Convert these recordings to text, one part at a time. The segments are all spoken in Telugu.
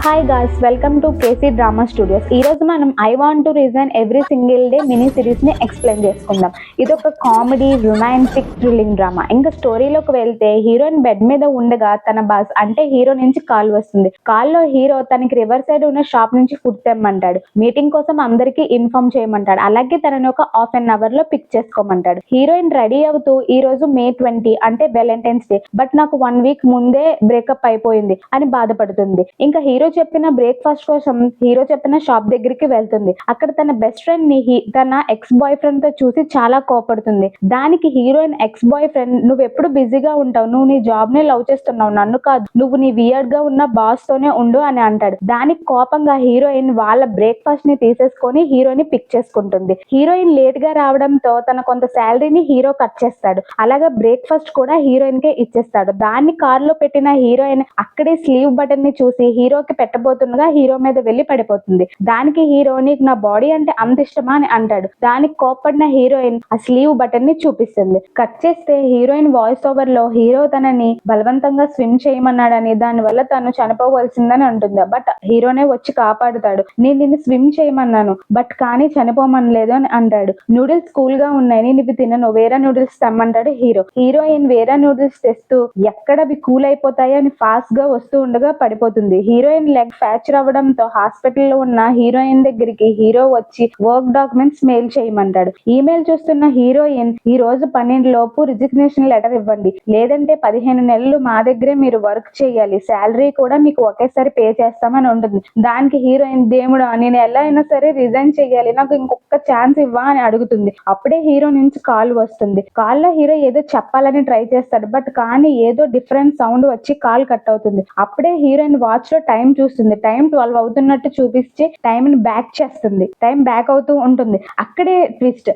Hi guys, welcome to KC drama studios. ఈ రోజు మనం I want to resign every single day mini series ని ఎక్స్ప్లెయిన్ చేసుకుందాం. ఇది ఒక కామెడీ రొమాంటిక్ థ్రిల్లింగ్ డ్రామా. ఇంకా స్టోరీలోకి వెళ్తే హీరోయిన్ బెడ్ మీద ఉండగా తన బాస్ అంటే హీరో నుంచి కాల్ వస్తుంది. కాల్లో హీరో తనకి రివర్ సైడ్ ఉన్న షాప్ నుంచి ఫుడ్ తెమ్మంటాడు. మీటింగ్ కోసం అందరికి ఇన్ఫార్మ్ చేయమంటాడు. అలాగే తనని ఒక హాఫ్ అన్ అవర్ లో పిక్ చేసుకోమంటాడు. హీరోయిన్ రెడీ అవుతూ ఈ రోజు మే 20 అంటే వ్యాలంటైన్స్ డే, బట్ నాకు 1 వీక్ ముందే బ్రేకప్ అయిపోయింది అని బాధపడుతుంది. ఇంకా హీరో చెప్పిన బ్రేక్ఫాస్ట్ కోసం హీరో చెప్పిన షాప్ దగ్గరికి వెళ్తుంది. అక్కడ తన బెస్ట్ ఫ్రెండ్ ని తన ఎక్స్ బాయ్ ఫ్రెండ్ తో చూసి చాలా కోపడుతుంది. దానికి హీరోయిన్ ఎక్స్ బాయ్ ఫ్రెండ్, నువ్వు ఎప్పుడు బిజీగా ఉంటావు, నువ్వు నీ జాబ్ నే లవ్ చేస్తున్నావు, నన్ను కాదు, నువ్వు నీ వియర్డ్ గా ఉన్న బాస్ తోనే ఉండు అని అంటాడు. దానికి కోపంగా హీరోయిన్ వాళ్ళ బ్రేక్ఫాస్ట్ ని తీసేసుకొని హీరోని పిక్ చేసుకుంటుంది. హీరోయిన్ లేట్ గా రావడంతో తన కొంత శాలరీని హీరో కట్ చేస్తాడు. అలాగే బ్రేక్ఫాస్ట్ కూడా హీరోయిన్ కే ఇచ్చేస్తాడు. దాన్ని కార్ లో పెట్టిన హీరోయిన్ అక్కడే స్లీవ్ బటన్ ని చూసి హీరోకి పెట్టబోతుండగా హీరో మీద వెళ్లి పడిపోతుంది. దానికి హీరో, నీకు నా బాడీ అంటే అంత ఇష్టమా అని అంటాడు. దానికి కోప్పడిన హీరోయిన్ ఆ స్లీవ్ బటన్ ని చూపిస్తుంది. కట్ చేస్తే హీరోయిన్ వాయిస్ ఓవర్ లో హీరో తనని బలవంతంగా స్విమ్ చేయమన్నాడని, దాని వల్ల తను చనిపోవలసిందని అంటుంది. బట్ హీరోనే వచ్చి కాపాడుతాడు. నేను నిన్ను స్విమ్ చేయమన్నాను, బట్ కానీ చనిపోమనలేదు అని అంటాడు. నూడిల్స్ కూల్ గా ఉన్నాయి, నేను ఇవి తినను, వేరే నూడిల్స్ తెమ్మంటాడు హీరో. హీరోయిన్ వేరే నూడిల్స్ తెస్తూ ఎక్కడవి కూల్ అయిపోతాయి అని ఫాస్ట్ గా వస్తూ ఉండగా పడిపోతుంది. హీరోయిన్ లెగ్ ఫ్రాక్చర్ అవ్వడంతో హాస్పిటల్లో ఉన్న హీరోయిన్ దగ్గరికి హీరో వచ్చి వర్క్ డాక్యుమెంట్స్ మెయిల్ చేయమంటాడు. ఈమెయిల్ చూస్తున్న హీరోయిన్, ఈ రోజు 12 లోపు రిజిగ్నేషన్ లెటర్ ఇవ్వండి, లేదంటే 15 నెలలు మా దగ్గరే మీరు వర్క్ చేయాలి, శాలరీ కూడా మీకు ఒకేసారి పే చేస్తామని ఉంటుంది. దానికి హీరోయిన్, దేవుడా నేను ఎలా అయినా సరే రిజైన్ చేయాలి, నాకు ఇంకొక ఛాన్స్ ఇవ్వా అని అడుగుతుంది. అప్పుడే హీరో నుంచి కాల్ వస్తుంది. కాల్లో హీరో ఏదో చెప్పాలని ట్రై చేస్తాడు, బట్ కానీ ఏదో డిఫరెంట్ సౌండ్ వచ్చి కాల్ కట్ అవుతుంది. అప్పుడే హీరోయిన్ వాచ్ లో టైం చూస్తుంది. టైం 12 అవుతున్నట్టు చూపించి టైం ని బ్యాక్ చేస్తుంది. టైం బ్యాక్ అవుతూ ఉంటుంది. అక్కడే ట్విస్ట్.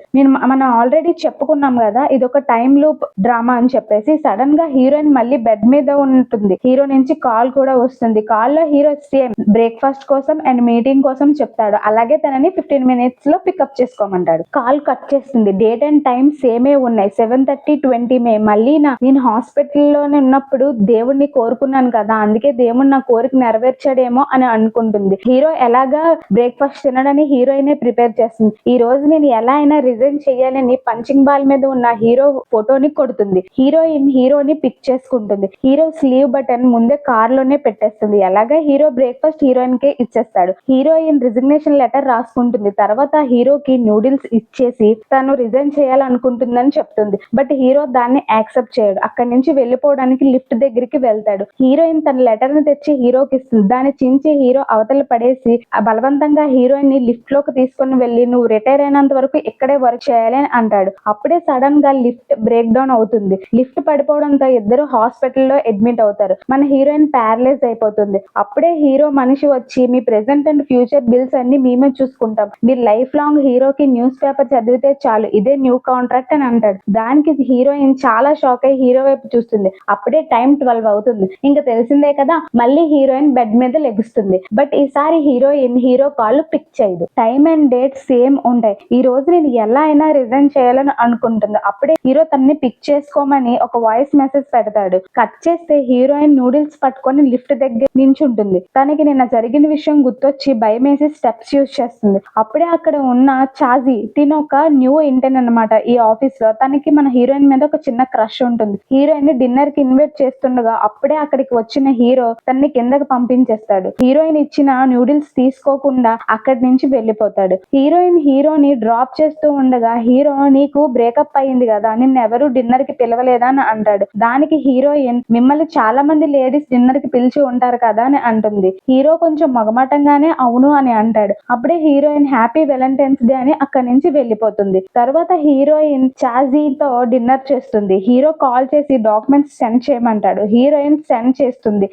మనం ఆల్రెడీ చెప్పుకున్నాం కదా, ఇది ఒక టైం లూప్ డ్రామా అని చెప్పేసి. సడన్ గా హీరోయిన్ మళ్ళీ బెడ్ మీద ఉంటుంది. హీరో నుంచి కాల్ కూడా వస్తుంది. కాల్ లో హీరో సేమ్ బ్రేక్ఫాస్ట్ కోసం అండ్ మీటింగ్ కోసం చెప్తాడు. అలాగే తనని 15 minutes లో పికప్ చేసుకోమంటాడు. కాల్ కట్ చేస్తుంది. డేట్ అండ్ టైం సేమే ఉన్నాయి, 7:30 మే. మళ్ళీ నేను హాస్పిటల్లోనే ఉన్నప్పుడు దేవుణ్ణి కోరుకున్నాను కదా, అందుకే దేవుడు నా కోరిక నెరవేర్చాడేమో అని అనుకుంటుంది. హీరో ఎలాగా బ్రేక్ఫాస్ట్ తినడని హీరోయినే ప్రిపేర్ చేస్తుంది. ఈ రోజు నేను ఎలా అయినా రిజైన్ చేయాలని పంచింగ్ బాల్ మీద ఉన్న హీరో ఫోటోని కొడుతుంది. హీరోయిన్ హీరోని పిక్ చేసుకుంటుంది. హీరో స్లీవ్ బటన్ ముందే కార్ లోనే పెట్టేస్తుంది. అలాగే హీరో బ్రేక్ఫాస్ట్ హీరోయిన్ కే ఇచ్చేస్తాడు. హీరోయిన్ రిజిగ్నేషన్ లెటర్ రాసుకుంటుంది. తర్వాత హీరోకి నూడిల్స్ ఇచ్చేసి తను రిజైన్ చేయాలనుకుంటుందని చెప్తుంది. బట్ హీరో దాన్ని యాక్సెప్ట్ చేయడు. అక్కడి నుంచి వెళ్ళిపోవడానికి లిఫ్ట్ దగ్గరికి వెళ్తాడు. హీరోయిన్ తన లెటర్ ని తెచ్చి హీరోకి ఇస్తుంది. దాన్ని చించి హీరో అవతల పడేసి బలవంతంగా హీరోయిన్ ని లిఫ్ట్ లోకి తీసుకుని వెళ్ళి, నువ్వు రిటైర్ అయినంత వరకు ఇక్కడే వర్క్ చేయాలి అని అంటాడు. అప్పుడే సడన్ గా లిఫ్ట్ బ్రేక్ డౌన్ అవుతుంది. లిఫ్ట్ పడిపోవడంతో ఇద్దరు హాస్పిటల్లో అడ్మిట్ అవుతారు. మన హీరోయిన్ ప్యారలైజ్ అయిపోతుంది. అప్పుడే హీరో మనిషి వచ్చి, మీ ప్రెసెంట్ అండ్ ఫ్యూచర్ బిల్స్ అన్ని మేమే చూసుకుంటాం, మీరు లైఫ్ లాంగ్ హీరోకి న్యూస్ పేపర్ చదివితే చాలు, ఇదే న్యూ కాంట్రాక్ట్ అని అంటాడు. దానికి హీరోయిన్ చాలా షాక్ అయ్యి హీరో వైపు చూస్తుంది. అప్పుడే టైం 12 అవుతుంది. ఇంకా తెలిసిందే కదా, మళ్ళీ హీరోయిన్ బెడ్ మీద లెగుస్తుంది. బట్ ఈసారి హీరోయిన్ హీరో కాల్ పిక్ చేయదు. టైం అండ్ డేట్ సేమ్ ఉంటాయి. ఈ రోజు నేను ఎలా అయినా రిజైన్ చేయాలని అనుకుంటుంది. అప్పుడే హీరో తనని పిక్ చేసుకోమని ఒక వాయిస్ మెసేజ్ పెడతాడు. కట్ చేస్తే హీరోయిన్ నూడిల్స్ పట్టుకొని లిఫ్ట్ దగ్గర నించుంటుంది. తనకి నిన్న జరిగిన విషయం గుర్తొచ్చి భయమేసి స్టెప్స్ యూజ్ చేస్తుంది. అప్పుడే అక్కడ ఉన్న చాజీ, తిను ఒక న్యూ ఇంటర్న్ అనమాట ఈ ఆఫీస్ లో. తనకి మన హీరోయిన్ మీద ఒక చిన్న క్రష్ ఉంటుంది. హీరోయిన్ ని డిన్నర్ కి ఇన్వైట్ చేస్తుండగా అప్పుడే అక్కడికి వచ్చిన హీరో తనని కిందకి పంపించేస్తాడు. హీరోయిన్ ఇచ్చిన నూడిల్స్ తీసుకోకుండా అక్కడి నుంచి వెళ్ళిపోతాడు. హీరోయిన్ హీరోని డ్రాప్ చేస్తూ ఉండగా హీరో, నీకు బ్రేకప్ అయింది కదా, నిన్నెవరు డిన్నర్ కి పిలవలేదా అని అంటాడు. దానికి హీరోయిన్, మిమ్మల్ని చాలా మంది లేడీస్ డిన్నర్ కి పిలిచి ఉంటారు కదా అని అంటుంది. హీరో కొంచెం మొగమాటంగానే అవును అని అంటాడు. అప్పుడే హీరోయిన్ హ్యాపీ వ్యాలంటైన్స్ డే అని అక్కడి నుంచి వెళ్ళిపోతుంది. తర్వాత హీరోయిన్ చాజీతో డిన్నర్ చేస్తుంది. హీరో కాల్ చేసి డాక్యుమెంట్స్ సెండ్ చేయమంటాడు. హీరోయిన్ సెండ్ చేస్తుంది.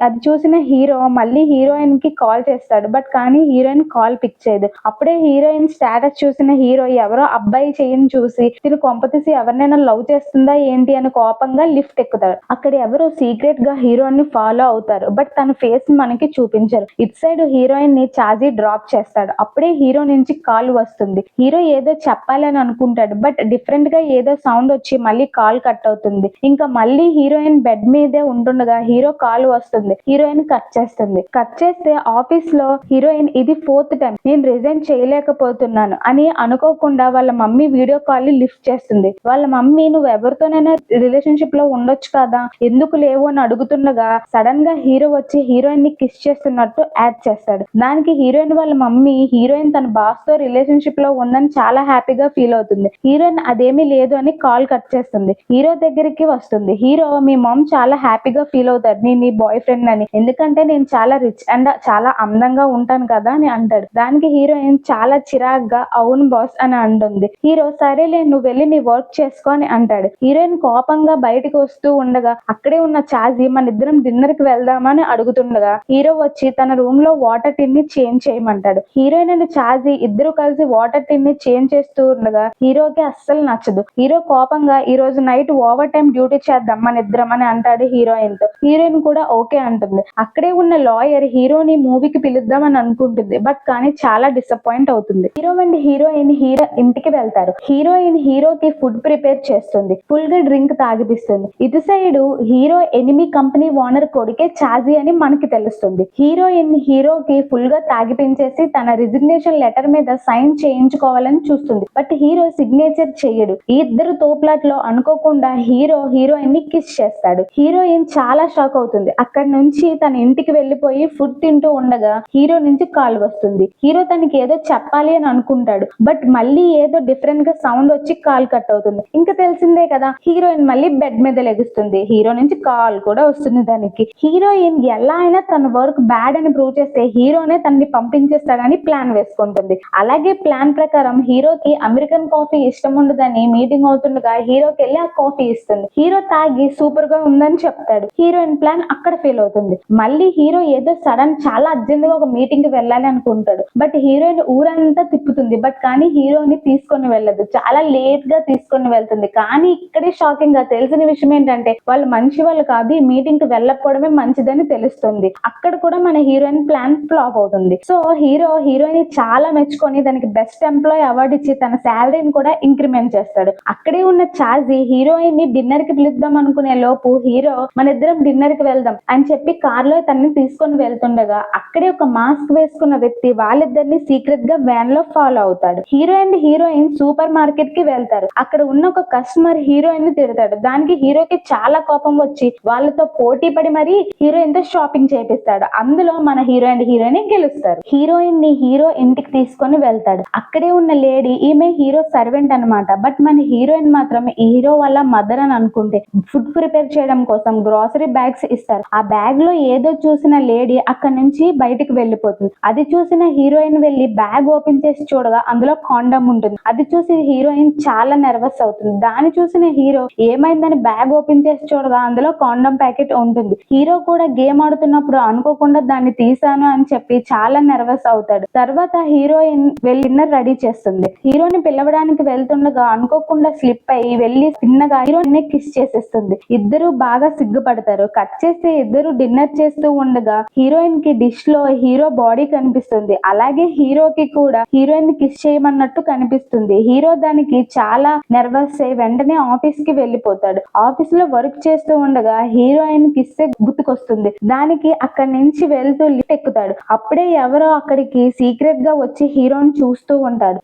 అది చూసిన హీరో మళ్ళీ హీరోయిన్ కి కాల్ చేస్తాడు. బట్ కానీ హీరోయిన్ కాల్ పిక్ చేయదు. అప్పుడే హీరోయిన్ స్టేటస్ చూసిన హీరో, ఎవరో అబ్బాయి చేయని చూసి తిను కొంపతీసి ఎవరినైనా లవ్ చేస్తుందా ఏంటి అని కోపంగా లిఫ్ట్ ఎక్కుతాడు. అక్కడ ఎవరో సీక్రెట్ గా హీరోయిన్ ని ఫాలో అవుతారు. బట్ తన ఫేస్ మనకి చూపించరు. ఇట్ సైడ్ హీరోయిన్ ని చాజీ డ్రాప్ చేస్తాడు. అప్పుడే హీరో నుంచి కాల్ వస్తుంది. హీరో ఏదో చెప్పాలని అనుకుంటాడు. బట్ డిఫరెంట్ గా ఏదో సౌండ్ వచ్చి మళ్ళీ కాల్ కట్ అవుతుంది. ఇంకా మళ్ళీ హీరోయిన్ బెడ్ మీదే ఉంటుండగా హీరో కాల్ వస్తుంది. హీరోయిన్ కట్ చేస్తాడు. కట్ చేస్తే ఆఫీస్ లో హీరోయిన్ ఇది 4th టైం నేను రిజైన్ చేయలేకపోతున్నాను అని అనుకోకుండా వాళ్ళ మమ్మీ వీడియో కాల్ లిఫ్ట్ చేస్తుంది. వాళ్ళ మమ్మీ నువ్వు ఎవరితోనైనా రిలేషన్షిప్ లో ఉండొచ్చు కదా, ఎందుకు లేవు అని అడుగుతుండగా సడన్ గా హీరో వచ్చి హీరోయిన్ ని కిస్ చేస్తున్నట్టు యాడ్ చేస్తాడు. దానికి హీరోయిన్ వాళ్ళ మమ్మీ హీరోయిన్ తన బాస్ తో రిలేషన్షిప్ లో ఉందని చాలా హ్యాపీగా ఫీల్ అవుతుంది. హీరోయిన్ అదేమీ లేదు అని కాల్ కట్ చేస్తుంది. హీరో దగ్గరికి వస్తుంది. హీరో మీ మమ్ చాలా హ్యాపీగా ఫీల్ అవుతాడు నేను నీ బాయ్ ఫ్రెండ్ అని, ఎందుకంటే నేను చాలా రిచ్ అండ్ చాలా అందంగా ఉంటాను కదా అని అంటాడు. దానికి హీరోయిన్ చాలా చిరాగ్గా అవును బాస్ అని అంటుంది. హీరో సరేలే నువ్వు వెళ్ళి నీ వర్క్ చేసుకో అని అంటాడు. హీరోయిన్ కోపంగా బయటకు వస్తూ ఉండగా అక్కడే ఉన్న చాజీ మన ఇద్దరం డిన్నర్ కి వెళ్దామని అడుగుతుండగా హీరో వచ్చి తన రూమ్ లో వాటర్ టిన్ ని చేంజ్ చేయమంటాడు. హీరోయిన్ అండ్ చాజీ ఇద్దరు కలిసి వాటర్ టిన్ ని చేంజ్ చేస్తూ ఉండగా హీరోకి అస్సలు నచ్చదు. హీరో కోపంగా ఈ రోజు నైట్ ఓవర్ టైం డ్యూటీ చేద్దాం మన ఇద్దరం అని అంటాడు హీరోయిన్ తో. హీరోయిన్ కూడా ఓకే అంటుంది. అక్కడే ఉన్న లాయర్ హీరోని మూవీకి పిలుద్దాం అని అనుకుంటుంది. బట్ కానీ చాలా డిసప్పాయింట్ అవుతుంది. హీరో అండ్ హీరోయిన్ హీరో ఇంటికి వెళ్తారు. హీరోయిన్ హీరోకి ఫుడ్ ప్రిపేర్ చేస్తుంది. ఫుల్ గా డ్రింక్ తాగిపిస్తుంది. ఇటు side hero enemy company owner కొడుకే చాజీ అని మనకి తెలుస్తుంది. హీరోయిన్ హీరోకి ఫుల్ గా తాగిపించేసి తన రిజిగ్నేషన్ లెటర్ మీద సైన్ చేయించుకోవాలని చూస్తుంది. బట్ హీరో సిగ్నేచర్ చేయడు. ఈ ఇద్దరు తోపులాట్ లో అనుకోకుండా హీరో హీరోయిన్ ని కిస్ చేస్తాడు. హీరోయిన్ చాలా షాక్ అవుతుంది. అక్కడి నుంచి తన ఇంటికి వెళ్లిపోయి ఫుడ్ తింటూ ఉండగా హీరో నుంచి కాల్ వస్తుంది. హీరో తనకి ఏదో చెప్పాలి అని అనుకుంటాడు. బట్ మళ్ళీ ఏదో డిఫరెంట్ గా సౌండ్ వచ్చి కాల్ కట్ అవుతుంది. ఇంకా తెలిసిందే కదా, హీరోయిన్ మళ్ళీ బెడ్ మీద లెగుస్తుంది. హీరో నుంచి కాల్ కూడా వస్తుంది దానికి. హీరోయిన్ ఎలా అయినా తన వర్క్ బ్యాడ్ అని ప్రూవ్ చేస్తే హీరోనే తనని పంపించేస్తాడని ప్లాన్ వేసుకుంటుంది. అలాగే ప్లాన్ ప్రకారం హీరోకి అమెరికన్ కాఫీ ఇష్టం ఉండదని మీటింగ్ అవుతుండగా హీరోకి వెళ్ళి ఆ కాఫీ ఇస్తుంది. హీరో తాగి సూపర్ గా ఉందని చెప్తాడు. హీరోయిన్ ప్లాన్ అక్కడ ఫెయిల్ అవుతుంది. మళ్ళీ హీరో ఏదో సడన్ చాలా అర్జెంట్ గా ఒక మీటింగ్ కి వెళ్ళాలి అనుకుంటాడు. బట్ హీరోయిన్ ఊరంతా తిప్పుతుంది. బట్ కానీ హీరోని తీసుకొని వెళ్ళదు. చాలా లేట్ గా తీసుకొని వెళ్తుంది. కానీ ఇక్కడే షాకింగ్ గా తెలిసిన విషయం ఏంటంటే వాళ్ళు మంచి వాళ్ళు కాదు, ఈ మీటింగ్ కి వెళ్ళకపోవడమే మంచిదని తెలుస్తుంది. అక్కడ కూడా మన హీరోయిన్ ప్లాన్ ఫ్లాప్ అవుతుంది. సో హీరో హీరోయిన్ చాలా మెచ్చుకొని దానికి బెస్ట్ ఎంప్లాయ్ అవార్డు ఇచ్చి తన శాలరీని కూడా ఇంక్రిమెంట్ చేస్తాడు. అక్కడే ఉన్న చాజీ హీరోయిన్ ని డిన్నర్ కి పిలుద్దాం అనుకునే లోపు హీరో మన ఇద్దరం డిన్నర్ కి వెళ్దాం అని చెప్పి కార్ లో తనని తీసుకొని వెళ్తుండగా అక్కడే ఒక మాస్క్ వేసుకున్న వ్యక్తి వాళ్ళిద్దరిని సీక్రెట్ గా వ్యాన్ లో ఫాలో అవుతాడు. Hero and heroine super market కి వెళ్తారు. అక్కడ ఉన్న ఒక కస్టమర్ హీరోయిన్ ని తిడతాడు. దానికి హీరోకి చాలా కోపం వచ్చి వాళ్ళతో పోటీ పడి మరి హీరోయిన్ తో షాపింగ్ చేపిస్తాడు. అందులో మన హీరో అండ్ హీరోయిన్ గెలుస్తారు. హీరోయిన్ ని హీరో ఇంటికి తీసుకొని వెళ్తాడు. అక్కడే ఉన్న లేడీ ఈమె హీరో సర్వెంట్ అన్నమాట. బట్ మన హీరోయిన్ మాత్రం హీరో వాళ్ళ మదర్ అని అనుకుంటే ఫుడ్ ప్రిపేర్ చేయడం కోసం గ్రాసరీ బ్యాగ్స్ ఇస్తారు. ఆ బ్యాగ్ లో ఏదో చూసిన లేడీ అక్కడ నుంచి బయటికి వెళ్ళిపోతుంది. అది చూసిన హీరోయిన్ వెళ్ళి బ్యాగ్ ఓపెన్ చేసి చూడగా అందులో కాండమ్ ఉంటుంది. అది చూసి హీరోయిన్ చాలా నర్వస్ అవుతుంది. దాన్ని చూసిన హీరో ఏమైందని బ్యాగ్ ఓపెన్ చేసి చూడగా అందులో కాండమ్ ప్యాకెట్ ఉంటుంది. హీరో కూడా గేమ్ ఆడుతున్నప్పుడు అనుకోకుండా దాన్ని తీసాను అని చెప్పి చాలా నర్వస్ అవుతాడు. తర్వాత హీరోయిన్ వెళ్ళి డిన్నర్ రెడీ చేస్తుంది. హీరోని పిలవడానికి వెళ్తుండగా అనుకోకుండా స్లిప్ అయ్యి వెళ్ళి చిన్నగా హీరోయిన్ కిస్ చేసేస్తుంది. ఇద్దరు బాగా సిగ్గుపడతారు. కట్ చేస్తే ఇద్దరు డిన్నర్ చేస్తూ ఉండగా హీరోయిన్ కి డిష్ లో హీరో బాడీ కనిపిస్తుంది. అలాగే హీరోకి కూడా హీరోయిన్ కిస్ చేయమన్నట్టు కనిపిస్తుంది. హీరో దానికి చాలా నర్వస్ అయ్యి వెంటనే ఆఫీస్ కి వెళ్ళిపోతాడు. ఆఫీస్ లో వర్క్ చేస్తూ ఉండగా హీరోయిన్ కిస్ గుర్తుకొస్తుంది. దానికి అక్కడి నుంచి వెళ్తూ లిఫ్ట్ ఎక్కుతాడు. అప్పుడే ఎవరో అక్కడికి సీక్రెట్ గా వచ్చి హీరోని చూస్తూ ఉంటాడు.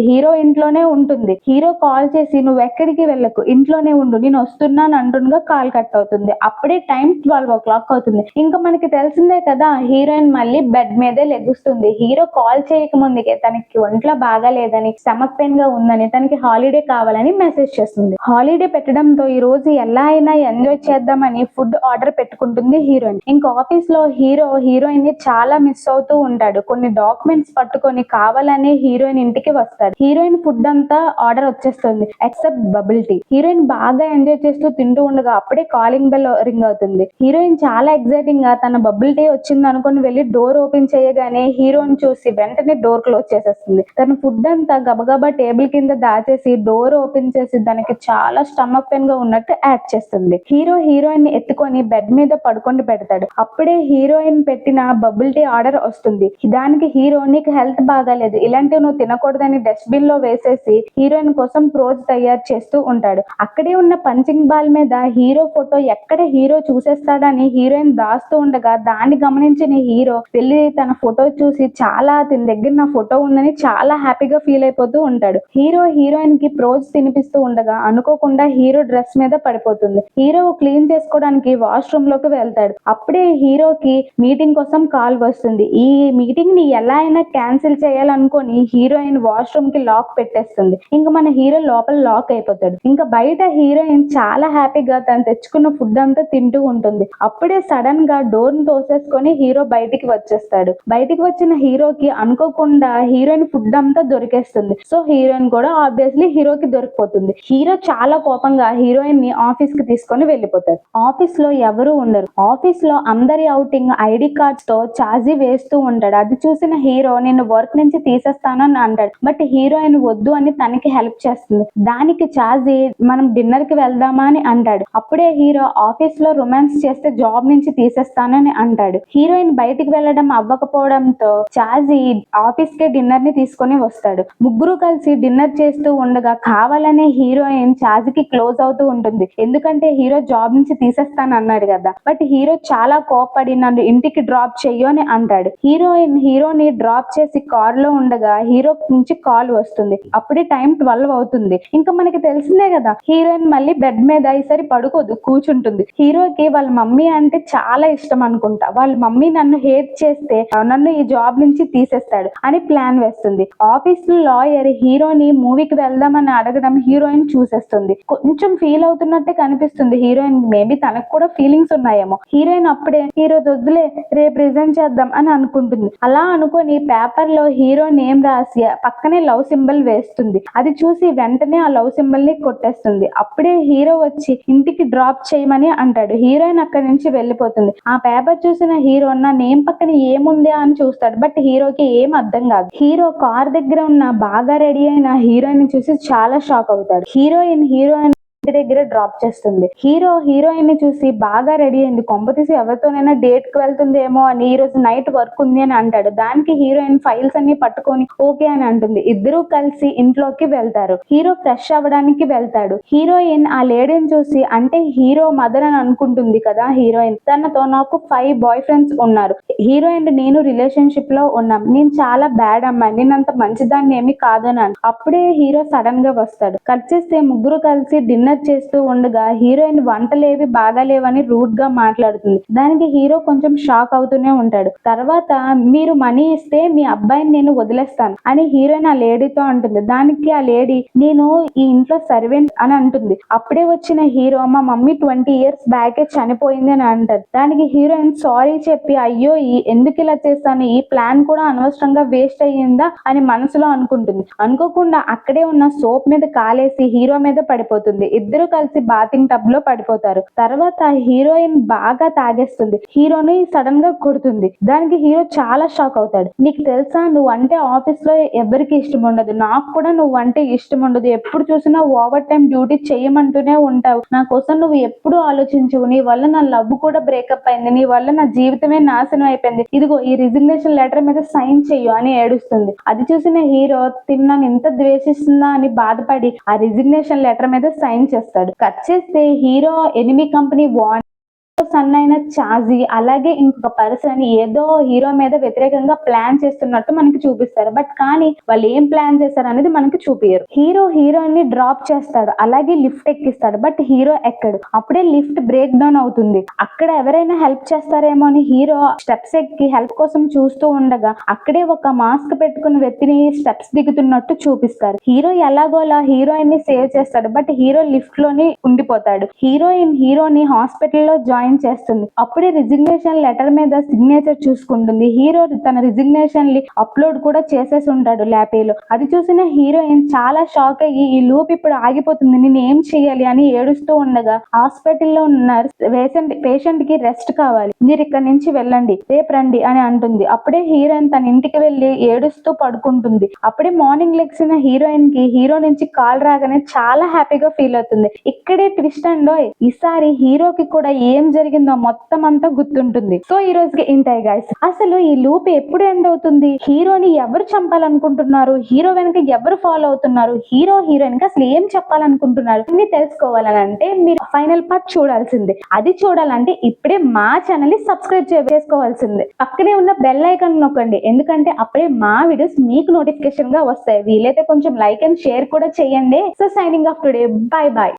హీరో ఇంట్లోనే ఉంటుంది. హీరో కాల్ చేసి నువ్వు ఎక్కడికి వెళ్ళకు, ఇంట్లోనే ఉండు, నేను వస్తున్నాను అంటుండగా కాల్ కట్ అవుతుంది. అప్పుడే టైం 12 o'clock అవుతుంది. ఇంకా మనకి తెలిసిందే కదా, హీరోయిన్ మళ్ళీ బెడ్ మీదే లెగుస్తుంది. హీరో కాల్ చేయక ముందుకే తనకి ఒంట్లో బాగాలేదని, స్టమక్ పెయిన్ గా ఉందని, తనకి హాలిడే కావాలని మెసేజ్ చేస్తుంది. హాలిడే పెట్టడంతో ఈ రోజు ఎలా అయినా ఎంజాయ్ చేద్దామని ఫుడ్ ఆర్డర్ పెట్టుకుంటుంది హీరోయిన్. ఇంకా ఆఫీస్ లో హీరో హీరోయిన్ ని చాలా మిస్ అవుతూ ఉంటాడు. కొన్ని డాక్యుమెంట్స్ పట్టుకొని కావాలని హీరోయిన్ ఇంటికి వస్తాడు. హీరోయిన్ ఫుడ్ అంతా ఆర్డర్ వచ్చేస్తుంది ఎక్సెప్ట్ బబుల్ టీ. హీరోయిన్ బాగా ఎంజాయ్ చేస్తూ తింటూ ఉండగా అప్పుడే కాలింగ్ బెల్ రింగ్ అవుతుంది. హీరోయిన్ చాలా ఎక్సైటింగ్ గా తన బబుల్ టీ వచ్చింది అనుకుని వెళ్ళి డోర్ ఓపెన్ చేయగానే హీరోని చూసి వెంటనే డోర్ క్లోజ్ చేసేస్తుంది. తన ఫుడ్ అంతా గబగబా టేబుల్ కింద దాచేసి డోర్ ఓపెన్ చేసి దానికి చాలా స్టమక్ పెయిన్ గా ఉన్నట్టు యాక్ట్ చేస్తుంది. హీరో హీరోయిన్ ని ఎత్తుకొని బెడ్ మీద పడుకొని పెడతాడు. అప్పుడే హీరోయిన్ పెట్టిన బబుల్ టీ ఆర్డర్ వస్తుంది. దానికి హీరో నీకు హెల్త్ బాగాలేదు, ఇలాంటివి నువ్వు తినకూడదని డస్ట్బిన్ లో వేసేసి హీరోయిన్ కోసం ప్రోజ్ తయారు చేస్తూ ఉంటాడు. అక్కడే ఉన్న పంచింగ్ బాల్ మీద హీరో ఫోటో ఎక్కడ హీరో చూసేస్తాడని హీరోయిన్ దాస్తూ ఉండగా ఉండగా దాన్ని గమనించిన హీరో వెళ్ళి తన ఫోటో చూసి చాలా తన దగ్గర నా ఫోటో ఉందని చాలా హ్యాపీగా ఫీల్ అయిపోతూ ఉంటాడు. హీరోయిన్ కి ప్రోజ్ తినిపిస్తూ ఉండగా అనుకోకుండా హీరో డ్రెస్ మీద పడిపోతుంది. హీరో క్లీన్ చేసుకోవడానికి వాష్రూమ్ లోకి వెళ్తాడు. అప్పుడే హీరోకి మీటింగ్ కోసం కాల్ వస్తుంది. ఈ మీటింగ్ ని ఎలా అయినా క్యాన్సిల్ చేయాలనుకొని హీరోయిన్ వాష్రూమ్ కి లాక్ పెట్టేస్తుంది. ఇంకా మన హీరో లోపల లాక్ అయిపోతాడు. ఇంకా బయట హీరోయిన్ చాలా హ్యాపీగా తను తెచ్చుకున్న ఫుడ్ అంతా తింటూ ఉంటుంది. అప్పుడే సడన్ గా డోర్ ని తోసేసుకొని హీరో బయటికి వచ్చేస్తాడు. బయటికి వచ్చిన హీరోకి అనుకోకుండా హీరోయిన్ ఫుడ్ అంతా దొరికేస్తుంది. సో హీరోయిన్ కూడా ఆబ్వియస్లీ హీరోకి దొరికిపోతుంది. హీరో చాలా కోపంగా హీరోయిన్ ని ఆఫీస్ కి తీసుకొని వెళ్ళిపోతాడు. ఆఫీస్ లో ఎవరు ఉండరు. ఆఫీస్ లో అందరి అవుటింగ్ ఐడి కార్డ్స్ తో చార్జీ వేస్తూ ఉంటాడు. అది చూసిన హీరో నిన్ను వర్క్ నుంచి తీసేస్తాను అని అంటాడు. బట్ హీరోయిన్ వద్దు అని తనకి హెల్ప్ చేస్తుంది. దానికి చార్జీ మనం డిన్నర్ కి వెళ్దామా అని అంటాడు. అప్పుడే హీరో ఆఫీస్ లో రొమాన్స్ చేస్తే జాబ్ నుంచి తీసేస్తానని అంటాడు. హీరోయిన్ బయటికి వెళ్ళడం అవ్వకపోవడంతో చార్జీ ఆఫీస్ కి డిన్నర్ ని తీసుకొని వస్తాడు. ముగ్గురు కలిసి డిన్నర్ చేస్తూ ఉండగా కావాలనే హీరోయిన్ చార్జీకి క్లోజ్ అవుతూ ఉంటుంది. ఎందుకంటే హీరో జాబ్ నుంచి తీసేస్తాను అన్నాడు కదా. బట్ హీరో చాలా కోపడి నన్ను ఇంటికి డ్రాప్ చెయ్యు అని అంటాడు. హీరోని డ్రాప్ చేసి కార్ లో ఉండగా హీరో నుంచి కాల్ వస్తుంది. అప్పుడే టైం 12 అవుతుంది. ఇంకా మనకి తెలిసిందే కదా, హీరోయిన్ మళ్ళీ బెడ్ మీద ఈసారి పడుకోదు, కూర్చుంటుంది. హీరోకి వాళ్ళ మమ్మీ అంటే చాలా ఇష్టం అనుకుంటా. వాళ్ళ మమ్మీ నన్ను హేట్ చేస్తే నన్ను ఈ జాబ్ నుంచి తీసేస్తాడు అని ప్లాన్ వేస్తుంది. ఆఫీస్ లో లాయర్ హీరోని మూవీకి వెళ్దామని అడగడం హీరోయిన్ చూసేస్తుంది. కొంచెం ఫీల్ అవుతున్నట్టే కనిపిస్తుంది హీరోయిన్. మేబీ తనకు కూడా ఫీలింగ్స్ ఉన్నాయేమో. హీరోయిన్ అప్పుడే హీరో వద్దులే రేపు రిజైన్ చేద్దాం అని అనుకుంటుంది. అలా అనుకొని పేపర్ లో హీరో నేమ్ రాసి పక్కనే లవ్ సింబల్ వేస్తుంది. అది చూసి వెంటనే ఆ లవ్ సింబల్ ని కొట్టేస్తుంది. అప్పుడే హీరో వచ్చి ఇంటికి డ్రాప్ చేయమని అంటాడు. హీరోయిన్ అక్కడి నుంచి వెళ్ళిపోతుంది. ఆ పేపర్ చూసిన హీరో నా నేమ్ పక్కన ఏముంది అని చూస్తాడు. బట్ హీరోకి ఏం అర్థం కాదు. హీరో కార్ దగ్గర ఉన్న బాగా రెడీ అయిన హీరోయిన్ చూసి చాలా షాక్ అవుతాడు. హీరోయిన్ ఇంటి దగ్గర డ్రాప్ చేస్తుంది. హీరోయిన్ ని చూసి బాగా రెడీ అయింది, కొంపతీసి ఎవరితోనైనా డేట్ కి వెళ్తుందేమో అని, ఈ రోజు నైట్ వర్క్ ఉంది అని అంటాడు. దానికి హీరోయిన్ ఫైల్స్ అన్ని పట్టుకొని ఓకే అని అంటుంది. ఇద్దరూ కలిసి ఇంట్లోకి వెళ్తారు. హీరో ఫ్రెష్ అవ్వడానికి వెళ్తాడు. హీరోయిన్ ఆ లేడీని చూసి, అంటే హీరో మదర్ అని అనుకుంటుంది కదా హీరోయిన్. తనతో నాకు 5 బాయ్ ఫ్రెండ్స్ ఉన్నారు. హీరోయిన్ నేను రిలేషన్షిప్ లో ఉన్నాం. నేను చాలా బ్యాడ్ అమ్మాయి, నేను అంత మంచిదాన్ని ఏమి కాదు అని. అప్పుడే హీరో సడన్ గా వస్తాడు. కట్ చేస్తే ముగ్గురు కలిసి డిన్నర్ చేస్తూ ఉండగా హీరోయిన్ వంటలేవి బాగాలేవని రూడ్ గా మాట్లాడుతుంది. దానికి హీరో కొంచెం షాక్ అవుతూనే ఉంటాడు. తర్వాత మీరు మనీ ఇస్తే మీ అబ్బాయిని నేను వదిలేస్తాను అని హీరోయిన్ ఆ లేడీతో అంటుంది. దానికి ఆ లేడీ నేను ఈ ఇంట్లో సర్వెంట్ అని అంటుంది. అప్పుడే వచ్చిన హీరో మా మమ్మీ 20 years బ్యాకే చనిపోయింది అని అంటారు. దానికి హీరోయిన్ సారీ చెప్పి అయ్యో ఎందుకు ఇలా చేస్తాను, ఈ ప్లాన్ కూడా అనవసరంగా వేస్ట్ అయ్యిందా అని మనసులో అనుకుంటుంది. అనుకోకుండా అక్కడే ఉన్న సోప్ మీద కాలేసి హీరో మీద పడిపోతుంది. ఇద్దరు కలిసి బాతింగ్ టబ్ లో పడిపోతారు. తర్వాత హీరోయిన్ బాగా తాగేస్తుంది. హీరోని సడన్ గా కొడుతుంది. దానికి హీరో చాలా షాక్ అవుతాడు. నీకు తెలుసా, నువ్వు అంటే ఆఫీస్ లో ఎవరికి ఇష్టం ఉండదు, నాకు కూడా నువ్వు అంటే ఇష్టం ఉండదు. ఎప్పుడు చూసినా ఓవర్ టైం డ్యూటీ చేయమంటూనే ఉంటావు. నా కోసం నువ్వు ఎప్పుడు ఆలోచించవు. నీ వల్ల నా లవ్ కూడా బ్రేకప్ అయింది. నీ వల్ల నా జీవితమే నాశనం అయిపోయింది. ఇదిగో ఈ రిజిగ్నేషన్ లెటర్ మీద సైన్ చెయ్యు అని ఏడుస్తుంది. అది చూసిన హీరో తిన్నాను ఇంత ద్వేషిస్తుందా అని బాధపడి ఆ రిజిగ్నేషన్ లెటర్ మీద సైన్ చేస్తాడు. కట్ చేస్తే హీరో ఎనిమి కంపెనీ సన్ అయిన చార్జీ అలాగే ఇంకొక పర్సన్ ఏదో హీరో మీద వ్యతిరేకంగా ప్లాన్ చేస్తున్నట్టు మనకి చూపిస్తారు. బట్ కానీ వాళ్ళు ఏం ప్లాన్ చేస్తారు అనేది మనకి చూపియరు. హీరోయిన్ ని డ్రాప్ చేస్తాడు, అలాగే లిఫ్ట్ ఎక్కిస్తాడు. బట్ హీరో ఎక్కడు. అప్పుడే లిఫ్ట్ బ్రేక్ డౌన్ అవుతుంది. అక్కడ ఎవరైనా హెల్ప్ చేస్తారేమో అని హీరో స్టెప్స్ ఎక్కి హెల్ప్ కోసం చూస్తూ ఉండగా అక్కడే ఒక మాస్క్ పెట్టుకున్న వ్యక్తిని స్టెప్స్ దిగుతున్నట్టు చూపిస్తారు. హీరో ఎలాగోలా హీరోయిన్ ని సేవ్ చేస్తాడు. బట్ హీరో లిఫ్ట్ లోని ఉండిపోతాడు. హీరోని హాస్పిటల్లో జాయిన్ చేస్తుంది. అప్పుడే రిజిగ్నేషన్ లెటర్ మీద సిగ్నేచర్ చూసుకుంటుంది. హీరో తన రిజిగ్నేషన్ ని అప్లోడ్ కూడా చేసేసి ఉంటాడు ల్యాపీలో. అది చూసిన హీరోయిన్ చాలా షాక్ అయ్యి ఈ లూప్ ఇప్పుడు ఆగిపోతుంది, నేను ఏం చెయ్యాలి అని ఏడుస్తూ ఉండగా హాస్పిటల్లో నర్స్ పేషెంట్ కి రెస్ట్ కావాలి, మీరు ఇక్కడ నుంచి వెళ్ళండి, రేపు రండి అని అంటుంది. అప్పుడే హీరోయిన్ తన ఇంటికి వెళ్లి ఏడుస్తూ పడుకుంటుంది. అప్పుడే మార్నింగ్ లెగ్సిన హీరోయిన్ కి హీరో నుంచి కాల్ రాగానే చాలా హ్యాపీగా ఫీల్ అవుతుంది. ఇక్కడే ట్విస్ట్ అండ్ ఈసారి హీరోకి కూడా ఏం జరిగిందో మొత్తం అంతా గుర్తుంటుంది. సో ఈ రోజుకి ఇంతే గైస్. అసలు ఈ లూప్ ఎప్పుడు ఎండ్ అవుతుంది, హీరోని ఎవరు చంపాలనుకుంటున్నారు, హీరో వెనక ఎవరు ఫాలో అవుతున్నారు, హీరో హీరోయిన్ కి అసలు ఏం చెప్పాలనుకుంటున్నారు అన్ని తెలుసుకోవాలని అంటే మీరు ఫైనల్ పార్ట్ చూడాల్సిందే. అది చూడాలంటే ఇప్పుడే మా ఛానల్ ని సబ్స్క్రైబ్ చేసుకోవాల్సిందే. పక్కనే ఉన్న బెల్ ఐకాన్ నొక్కండి, ఎందుకంటే అప్పుడే మా వీడియోస్ మీకు నోటిఫికేషన్ గా వస్తాయి. వీలైతే కొంచెం లైక్ అండ్ షేర్ కూడా చేయండి. So signing off today, by by.